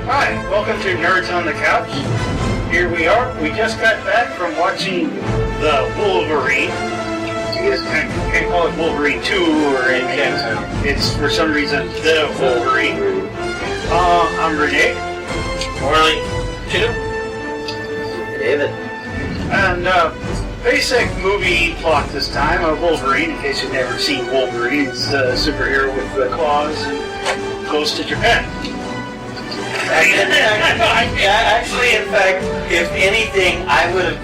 Hi, welcome to Nerds on the Couch. Here we are. We just got back from watching The Wolverine. You guys can't call it Wolverine 2 or anything. It's, for some reason, The Wolverine. I'm Renee. Morley. Tim. David. And basic movie plot this time of Wolverine, in case you've never seen Wolverine. It's a superhero with claws and goes to Japan. Actually, in fact, if anything, I would have,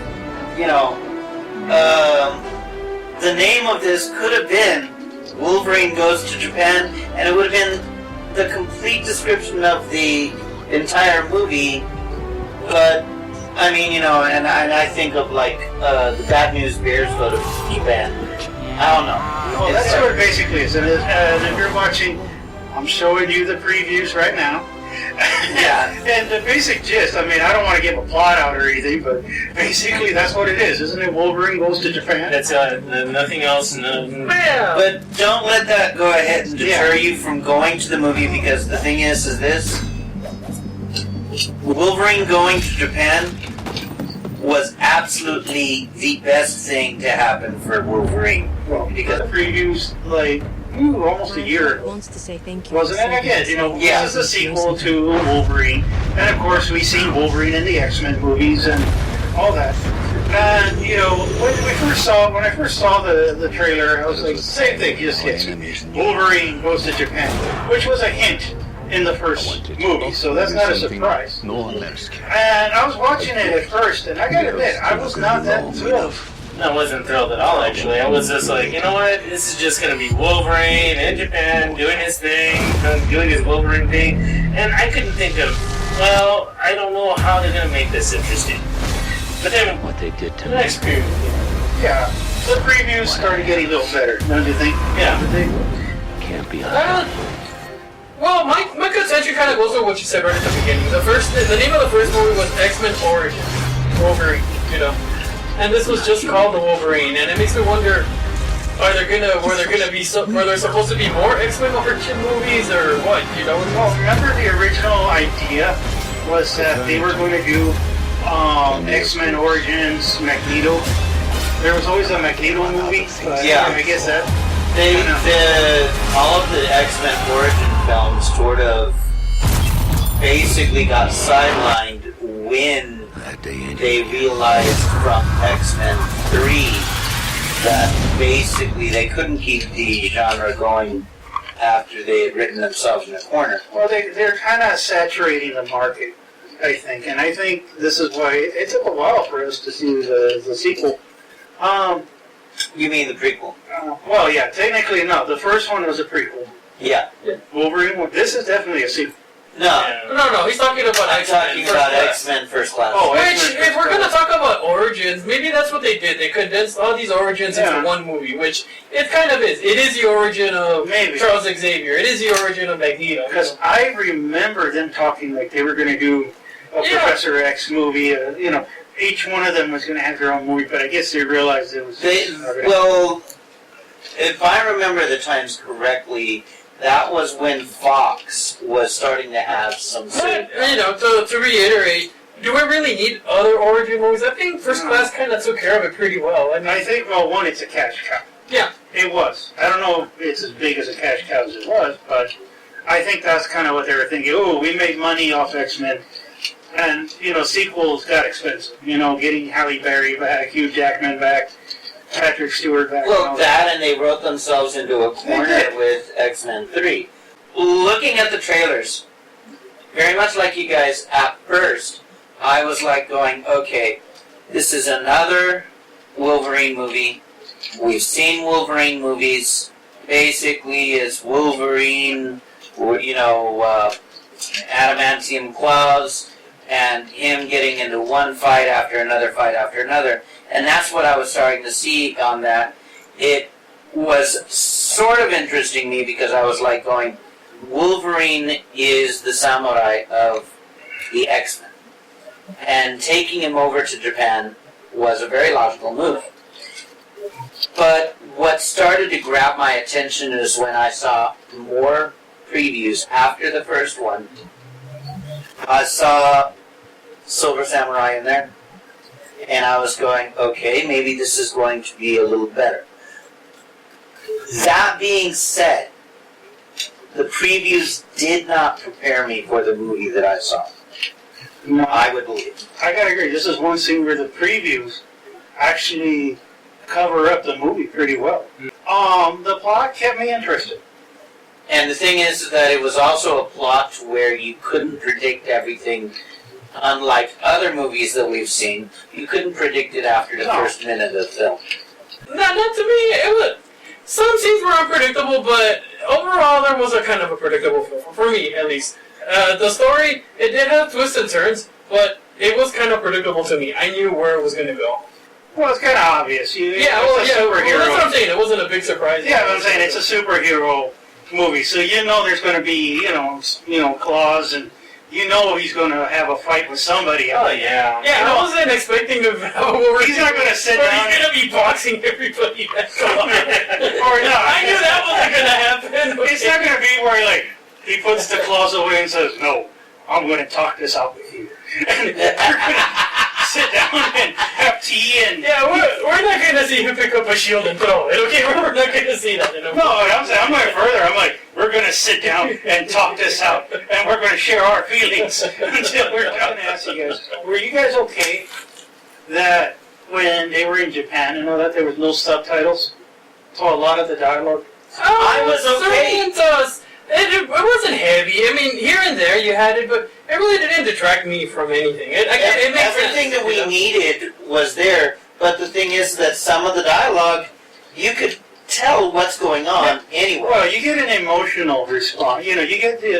the name of this could have been Wolverine Goes to Japan, and it would have been the complete description of the entire movie. But, I mean, and I think of, the Bad News Bears go to Japan. I don't know. Well, that's what it basically is. And if you're watching, I'm showing you the previews right now. Yeah. And the basic gist, I mean, I don't want to give a plot out or anything, but basically that's what it is, isn't it? Wolverine goes to Japan. That's nothing else. But don't let that go ahead and deter you from going to the movie, because the thing is this: Wolverine going to Japan was absolutely the best thing to happen for Wolverine. Well, because the previews, almost a year ago. Wants to say thank you. Wasn't it? Again, this is a sequel to Wolverine. And of course, we've seen Wolverine in the X-Men movies and all that. And, when I first saw the trailer, I was like, same thing just hits me. Wolverine goes to Japan, which was a hint in the first movie, so that's not a surprise. And I was watching it at first, and I gotta admit, I was not that thrilled. I wasn't thrilled at all, actually. I was just like, you know what? This is just going to be Wolverine in Japan doing his thing, doing his Wolverine thing. And I couldn't think of, I don't know how they're going to make this interesting. But then, what they did to the next preview. Yeah, the previews started getting a little better, don't you think? Yeah. Can't be Well, my contention kind of goes with what you said right at the beginning. The name of the first movie was X-Men Origins Wolverine, and this was just called The Wolverine, and it makes me wonder: were there supposed to be more X-Men Origin movies, or what? Well, remember the original idea was that they were going to do X-Men Origins Magneto. There was always a Magneto movie. I guess that. All of the X-Men Origin films sort of basically got sidelined when they realized from X-Men 3 that basically they couldn't keep the genre going after they had written themselves in a corner. Well, they're kind of saturating the market, I think, and I think this is why it took a while for us to see the sequel. You mean the prequel? Technically no. The first one was a prequel. Yeah. Wolverine. This is definitely a sequel. No. He's talking about X-Men First Class. Which, if we're going to talk about origins, maybe that's what they did. They condensed all these origins into one movie, which it kind of is. It is the origin of Charles Xavier. It is the origin of Magneto. Because I remember them talking like they were going to do a Professor X movie. Each one of them was going to have their own movie, but I guess they realized it was... if I remember the times correctly, that was when Fox was starting to have some sort of... To reiterate, do we really need other origin movies? I think First Class kind of took care of it pretty well. I think, one, it's a cash cow. Yeah. It was. I don't know if it's as big as a cash cow as it was, but I think that's kind of what they were thinking. Oh, we made money off X-Men. And, sequels got expensive. Getting Halle Berry back, Hugh Jackman back, Patrick Stewart back. Well, and they wrote themselves into a corner with X-Men 3. Looking at the trailers, very much like you guys, at first, I was going, okay, this is another Wolverine movie. We've seen Wolverine movies. Basically, it's Wolverine, adamantium claws, and him getting into one fight after another fight after another. And that's what I was starting to see on that. It was sort of interesting me because I was going, Wolverine is the samurai of the X-Men. And taking him over to Japan was a very logical move. But what started to grab my attention is when I saw more previews after the first one I saw Silver Samurai in there, and I was going, okay, maybe this is going to be a little better. That being said, the previews did not prepare me for the movie that I saw. No, I would believe. I gotta agree. This is one scene where the previews actually cover up the movie pretty well. The plot kept me interested. And the thing is that it was also a plot where you couldn't predict everything. Unlike other movies that we've seen, you couldn't predict it after the first minute of the film. Not to me. It was, some scenes were unpredictable, but overall there was a kind of a predictable film, for me at least. The story, it did have twists and turns, but it was kind of predictable to me. I knew where it was going to go. Well, it's kind of obvious. Superhero. Well, that's what I'm saying. It wasn't a big surprise. Yeah, I'm saying it's a superhero movie, so you know there's going to be, claws, and you know he's going to have a fight with somebody. Oh, yeah. Yeah, I wasn't expecting to have a war. He's not going to sit down. He's going to be boxing everybody. Or no. I knew that wasn't going to happen. It's not going to be where, he puts the claws away and says, no, I'm going to talk this out with you. And we're going to sit down and have tea and... Yeah, we're not going to see him pick up a shield and throw it, okay? We're not going to see that in a movie. No, I'm going further. I'm like, we're going to sit down and talk this out, and we're going to share our feelings until we're done. I ask you guys, were you guys okay that when they were in Japan, that there was no subtitles to a lot of the dialogue? I was okay. It wasn't heavy. I mean, here and there you had it, but it really didn't detract me from anything. It makes Everything sense, that we needed was there, but the thing is that some of the dialogue, you could tell what's going on anyway. Well, you get an emotional response. You get the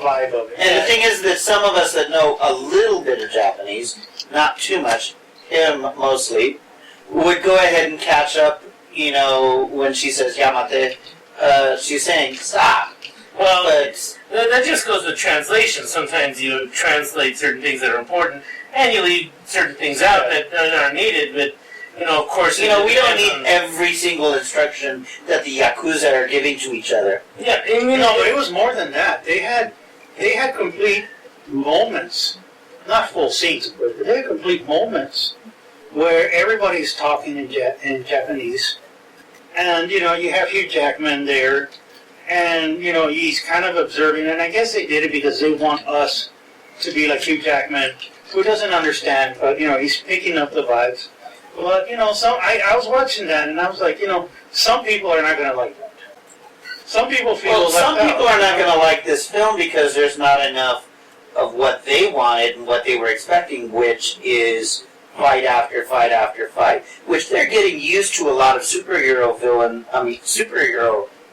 vibe of it. And the thing is that some of us that know a little bit of Japanese, not too much, him mostly, would go ahead and catch up, when she says Yamate, she's saying, stop. Well, that just goes with translation. Sometimes you translate certain things that are important, and you leave certain things out that are needed, but, of course... we don't need every single instruction that the Yakuza are giving to each other. Yeah, but it was more than that. They had complete moments, not full scenes, but they had complete moments where everybody's talking in Japanese, and, you have Hugh Jackman there, and, he's kind of observing, and I guess they did it because they want us to be like Hugh Jackman, who doesn't understand, but, he's picking up the vibes. But, I was watching that, and I was like, some people are not going to like that. Some people feel some people are not going to like this film because there's not enough of what they wanted and what they were expecting, which is fight after fight after fight, which they're getting used to a lot of superhero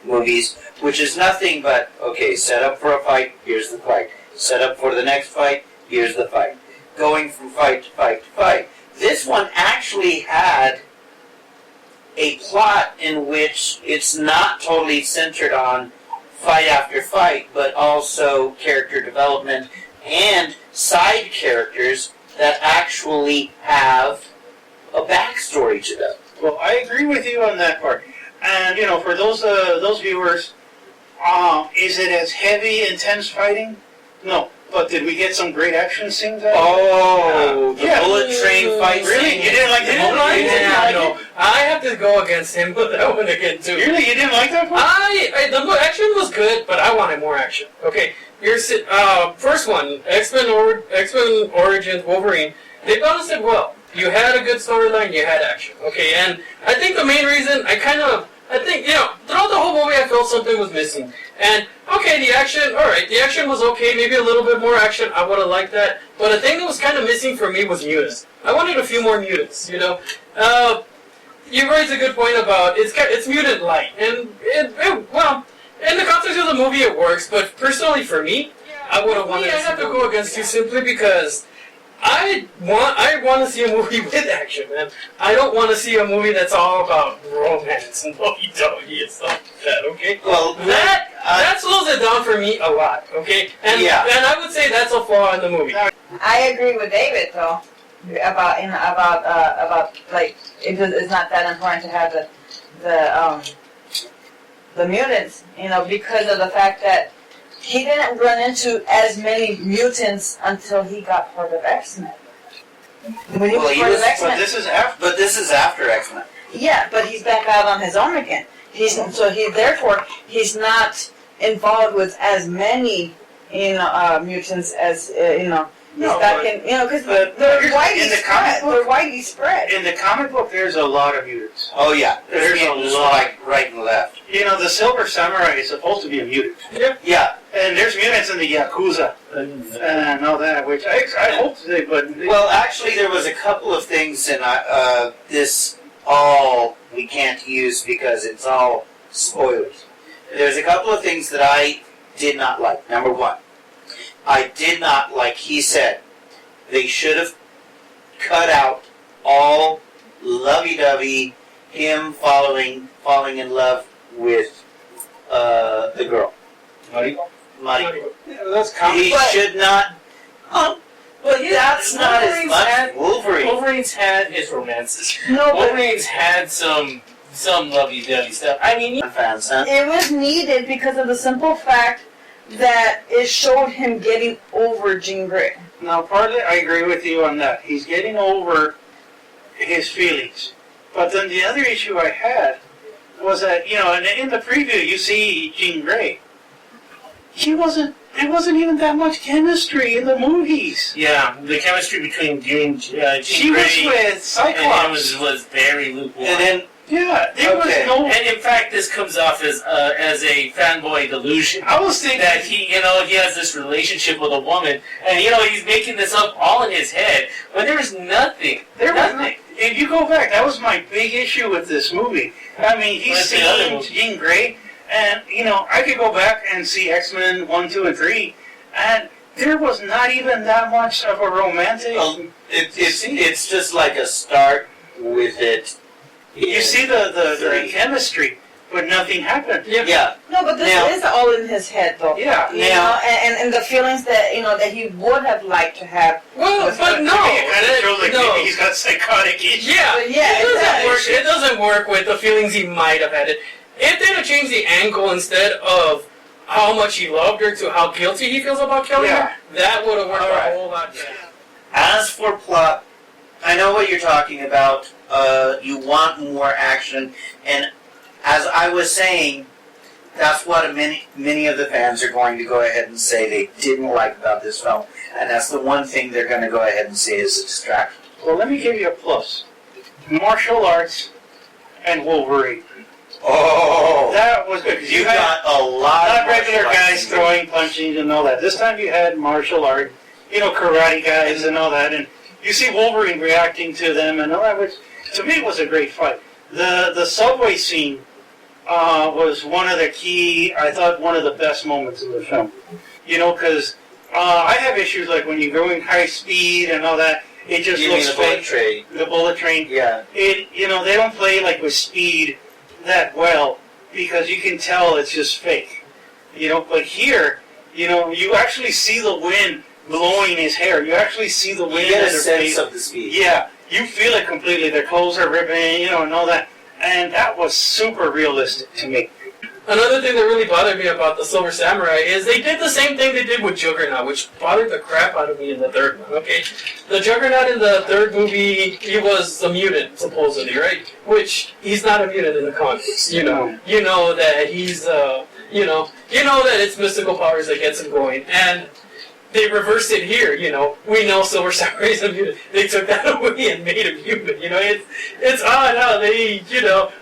movies, which is nothing but, okay, set up for a fight, here's the fight. Set up for the next fight, here's the fight. Going from fight to fight to fight. This one actually had a plot in which it's not totally centered on fight after fight, but also character development and side characters that actually have a backstory to them. Well, I agree with you on that part. And, for those viewers, is it as heavy, intense fighting? No. But did we get some great action scenes? The bullet train fight Really? scene. You didn't like the bullet train? No. I have to go against him with that one again, too. Really? You didn't like that one? The action was good, but I wanted more action. Okay, here's first one, X-Men Origins Wolverine. They balanced it well. You had a good storyline, you had action. Okay, and I think the main reason, throughout the whole movie I felt something was missing. And, okay, the action was okay, maybe a little bit more action, I would have liked that. But the thing that was kind of missing for me was mutants. I wanted a few more mutants, You raised a good point about, it's mutant light. And, in the context of the movie it works, but personally for me, I would have wanted I have to go against you simply because I want to see a movie with action, man. I don't want to see a movie that's all about romance and lovey-dovey and stuff like that, okay? Well, that slows it down for me a lot, okay? And I would say that's a flaw in the movie. I agree with David, though, about it's not that important to have the mutants, because of the fact that he didn't run into as many mutants until he got part of X-Men. When he Well, was he part was- of X-Men. But this is after X-Men. Yeah, but he's back out on his own again. Therefore he's not involved with as many mutants as He's No, back but- in because but they're here's- widely in the comic spread. book- They're widely spread. In the comic book, there's a lot of mutants. Oh yeah, There's a mutants lot. like right and left. The Silver Samurai is supposed to be a mutant. Yeah. And there's mutants in the Yakuza and all that, which I hope they, but... Well, actually, there was a couple of things, and this all we can't use because it's all spoilers. There's a couple of things that I did not like. Number one, I did not like, he said, they should have cut out all lovey-dovey, him falling in love with the girl. Mariko. that's He should not... But yeah, That's not as Wolverine's much had- Wolverine. Wolverine's had his romances. No, but Wolverine's had some lovey-dovey stuff. I mean, Fans, huh? it was needed because of the simple fact that it showed him getting over Jean Grey. Now, partly I agree with you on that. He's getting over his feelings. But then the other issue I had was that, in the preview, you see Jean Grey. There wasn't even that much chemistry in the movies. yeah, the chemistry between Jean She Grey was with and Cyclops. him was very lukewarm. And then, Yeah, there Okay. was no... And in fact, this comes off as a fanboy delusion. I was thinking... That he has this relationship with a woman, and he's making this up all in his head, but there's nothing. There was nothing. if you go back, that was my big issue with this movie. I mean, he's What's the other seen movie? Jean Grey, and, I could go back and see X-Men 1, 2, and 3, and there was not even that much of a romantic... it's just like a start with it. you see the chemistry, but nothing happened. Yeah. No, but this Now- is all in his head, though. Yeah. And the feelings that that he would have liked to have. Well, but no. It kind of shows like no. maybe he's got psychotic issues. Yeah, But yeah, it doesn't exactly. work. It doesn't work with the feelings he might have had. If they'd have changed the angle instead of how much he loved her to how guilty he feels about killing Yeah. her, that would have worked Alright. a whole lot better. As for plot, I know what you're talking about. You want more action, and as I was saying, that's what many of the fans are going to go ahead and say they didn't like about this film, and that's the one thing they're going to go ahead and say is a distraction. Well, let me give you a plus. Martial arts and Wolverine. Oh, That was good. 'cause you had got a lot not of regular martial arts guys in there. throwing, punching, and all that. This time you had martial art, karate guys and all that, and you see Wolverine reacting to them and all that, which to me was a great fight. The subway scene was one of the key, I thought, one of the best moments in the film. Because I have issues like when you're going high speed and all that, it just You mean looks the bullet fake. train? The bullet train. Yeah. They don't play like with speed that well because you can tell it's just fake. But here, you actually see the wind blowing his hair. You actually see the You wind get a in their sense face. of the speed. Yeah, you feel it completely. Their clothes are ripping, and all that. And that was super realistic to me. Another thing that really bothered me about the Silver Samurai is they did the same thing they did with Juggernaut, which bothered the crap out of me in the third one, okay? The Juggernaut in the third movie, he was a mutant, supposedly, right? Which, he's not a mutant in the comics, You know that he's, you know that it's mystical powers that gets him going. And they reversed it here, We know Silver Samurai is a mutant. They took that away and made him human, It's odd how they,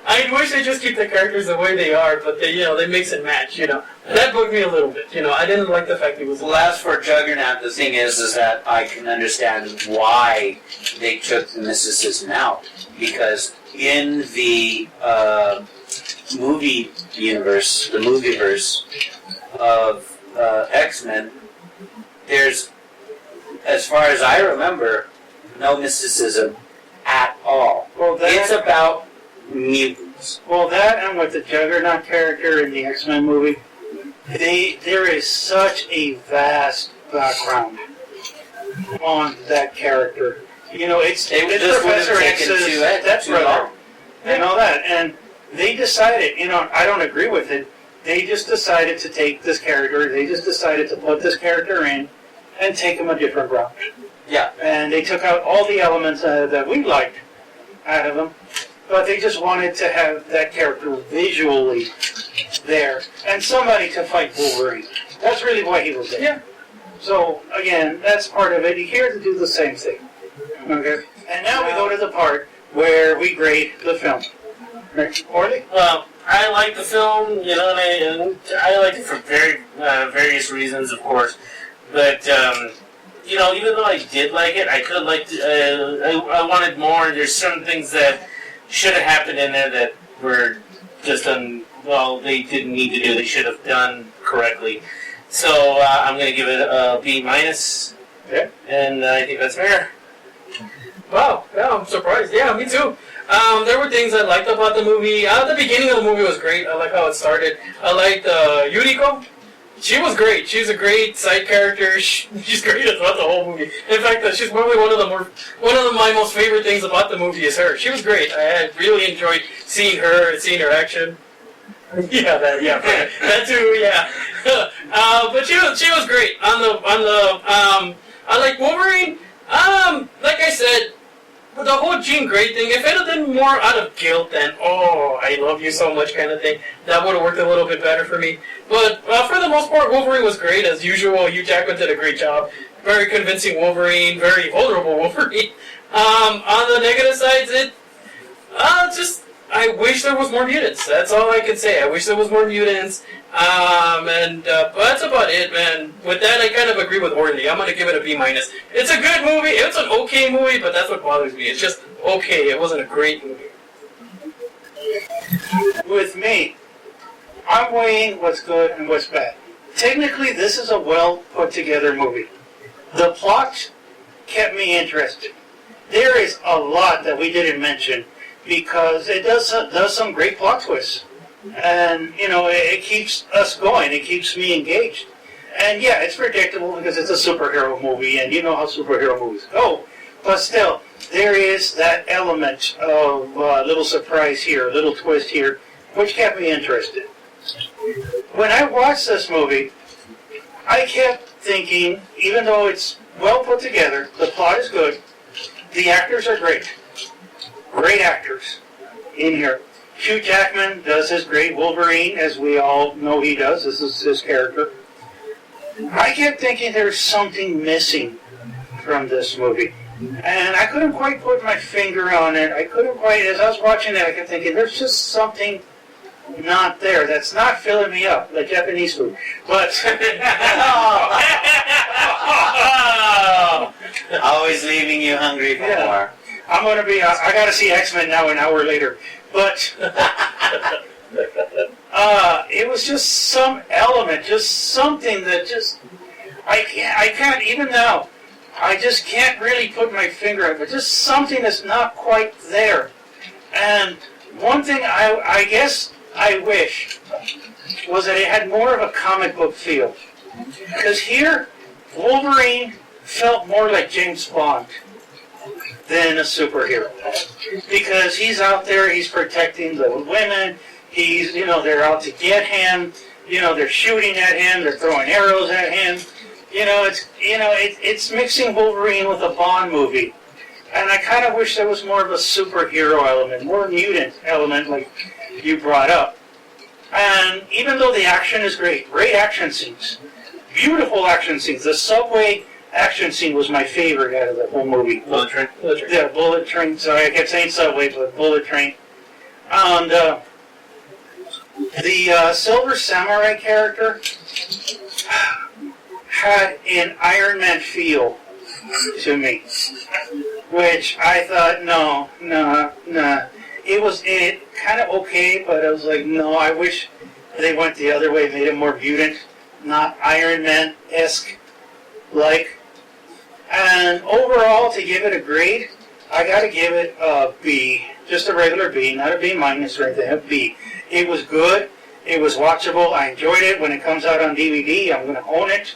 I wish they just keep the characters the way they are, but they mix and match, That bugged me a little bit, I didn't like the fact he was... Well, as for Juggernaut, the thing is that I can understand why they took the mysticism out. Because in the movie universe, the movieverse of X-Men, there's, as far as I remember, no mysticism at all. Well, It's about mutants. Well, that and with the Juggernaut character in the X-Men movie, there is such a vast background on that character. It's It just would have Professor taken X's too stepbrother long. and all that. And they decided, I don't agree with it, They just decided to take this character, they just decided to put this character in and take him a different route. Yeah. And they took out all the elements that we liked out of him, but they just wanted to have that character visually there and somebody to fight Wolverine. That's really why he was there. Yeah. So, again, that's part of it. He's here to do the same thing. Okay? And now we go to the part where we grade the film. Right? Orly? I like the film, you know, and I like it for various reasons, of course. But, you know, even though I did like it, I could have liked I wanted more. There's certain things that should have happened in there that were just done, well, they didn't need to do. They should have done correctly. So I'm going to give it a B-. Yeah. And I think that's fair. Wow, yeah, I'm surprised. Yeah, me too. There were things I liked about the movie. The beginning of the movie was great. I like how it started. I liked Yuriko. She was great. She's a great side character. She's great throughout the whole movie. In fact, she's probably one of my most favorite things about the movie is her. She was great. I really enjoyed seeing her and seeing her action. Yeah, that too. Yeah, but she was great on the. I like Wolverine. Like I said, the whole Jean Grey thing, if it had been more out of guilt than, oh, I love you so much kind of thing, that would have worked a little bit better for me. But for the most part, Wolverine was great. As usual, Hugh Jackman did a great job. Very convincing Wolverine, very vulnerable Wolverine. On the negative sides, I wish there was more mutants. That's all I can say. I wish there was more mutants. But that's about it, man. With that, I kind of agree with Orly. I'm going to give it a B-. It's a good movie. It's an okay movie, but that's what bothers me. It's just okay. It wasn't a great movie. With me, I'm weighing what's good and what's bad. Technically, this is a well put together movie. The plot kept me interested. There is a lot that we didn't mention because it does some great plot twists. And, you know, it keeps us going. It keeps me engaged. And, yeah, it's predictable because it's a superhero movie, and you know how superhero movies go. But still, there is that element of little surprise here, a little twist here, which kept me interested. When I watched this movie, I kept thinking, even though it's well put together, the plot is good, the actors are great. Great actors in here. Hugh Jackman does his great Wolverine, as we all know he does. This is his character. I kept thinking there's something missing from this movie. And I couldn't quite put my finger on it. As I was watching it, I kept thinking, there's just something not there. That's not filling me up, like Japanese food. But... Always leaving you hungry for more. I'm going to be... I got to see X-Men now an hour later. But... it was just some element, just something that just... I can't, even now, I just can't really put my finger on it, but just something that's not quite there. And one thing I guess I wish was that it had more of a comic book feel. Because here, Wolverine felt more like James Bond than a superhero. Because he's out there, he's protecting the women, they're out to get him, they're shooting at him, they're throwing arrows at him. It's mixing Wolverine with a Bond movie. And I kind of wish there was more of a superhero element, more mutant element like you brought up. And even though the action is great action scenes, beautiful action scenes. The subway action scene was my favorite out of the whole movie. Bullet train. Yeah, bullet train. Sorry, I kept saying subway, but bullet train. And the Silver Samurai character had an Iron Man feel to me, which I thought, no. It was kind of okay, but I was like, no, I wish they went the other way, made him more mutant, not Iron Man-esque like. And overall, to give it a grade, I got to give it a B, just a regular B, not a B- or anything, a B. It was good. It was watchable. I enjoyed it. When it comes out on DVD, I'm going to own it.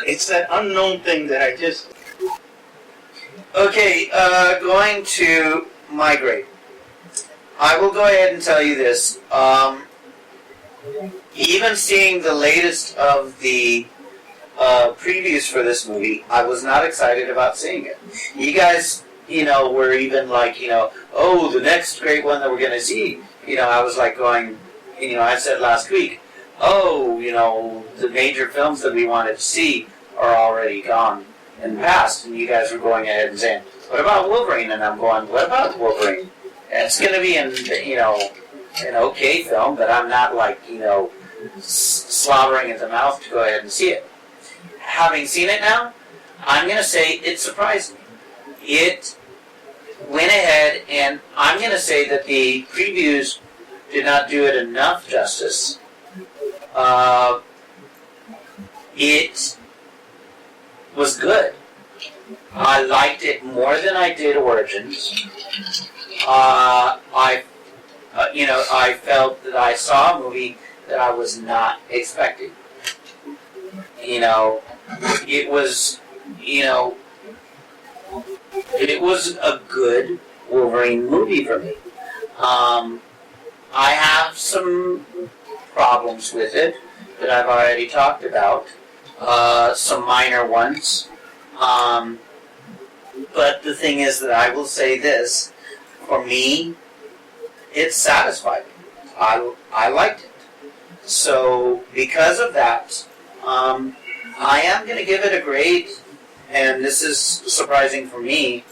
It's that unknown thing that I just... Okay, going to my grade. I will go ahead and tell you this. Even seeing the latest of the previews for this movie, I was not excited about seeing it. You guys, were even like, oh, the next great one that we're going to see. I was like going, I said last week, oh, the major films that we wanted to see are already gone in the past. And you guys were going ahead and saying, what about Wolverine? And I'm going, what about Wolverine? And it's going to be an okay film, but I'm not like, slobbering at the mouth to go ahead and see it. Having seen it now, I'm going to say it surprised me. It went ahead, and I'm going to say that the previews did not do it enough justice. It was good. I liked it more than I did Origins. I felt that I saw a movie that I was not expecting. It was, it was a good Wolverine movie for me. I have some problems with it that I've already talked about, some minor ones. But the thing is that I will say this, for me, it satisfied me. I liked it. So because of that, I am going to give it a grade, and this is surprising for me,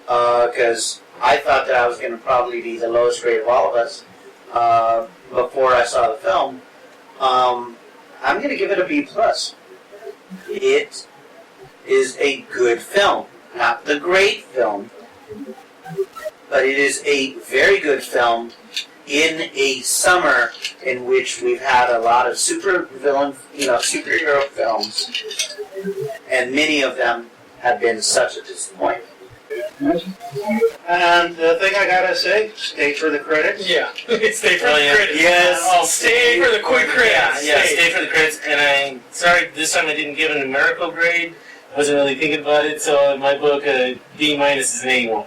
because I thought that I was going to probably be the lowest grade of all of us before I saw the film. I'm going to give it a B+. It is a good film. Not the great film, but it is a very good film in a summer in which we've had a lot of superhero films, and many of them have been such a disappointment. And the thing I gotta say, stay for the credits. Yeah, stay for the credits. Yes. Oh, stay for the quick credits. Yeah, stay for the credits. And I'm sorry, this time I didn't give a numerical grade. I wasn't really thinking about it, so in my book, D- is an A1.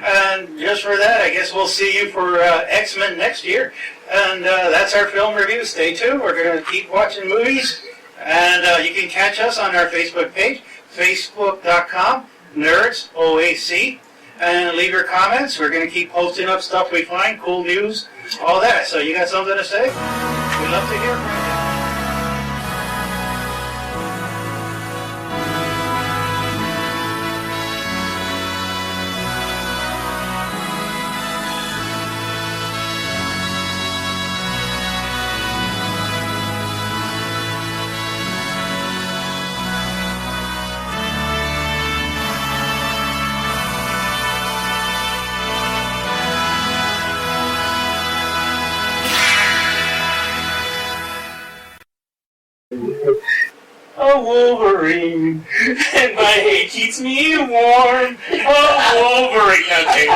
And just for that, I guess we'll see you for X-Men next year. And that's our film review. Stay tuned. We're going to keep watching movies. And you can catch us on our Facebook page, facebook.com/Nerds OAC. And leave your comments. We're going to keep posting up stuff we find, cool news, all that. So you got something to say? We'd love to hear from you. A Wolverine, and my hate keeps me warm. A Wolverine. Okay.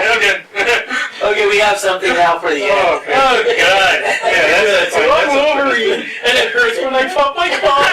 Okay, we have something now for the end. Oh God. Yeah, that's A Wolverine, and it hurts when I pop my car.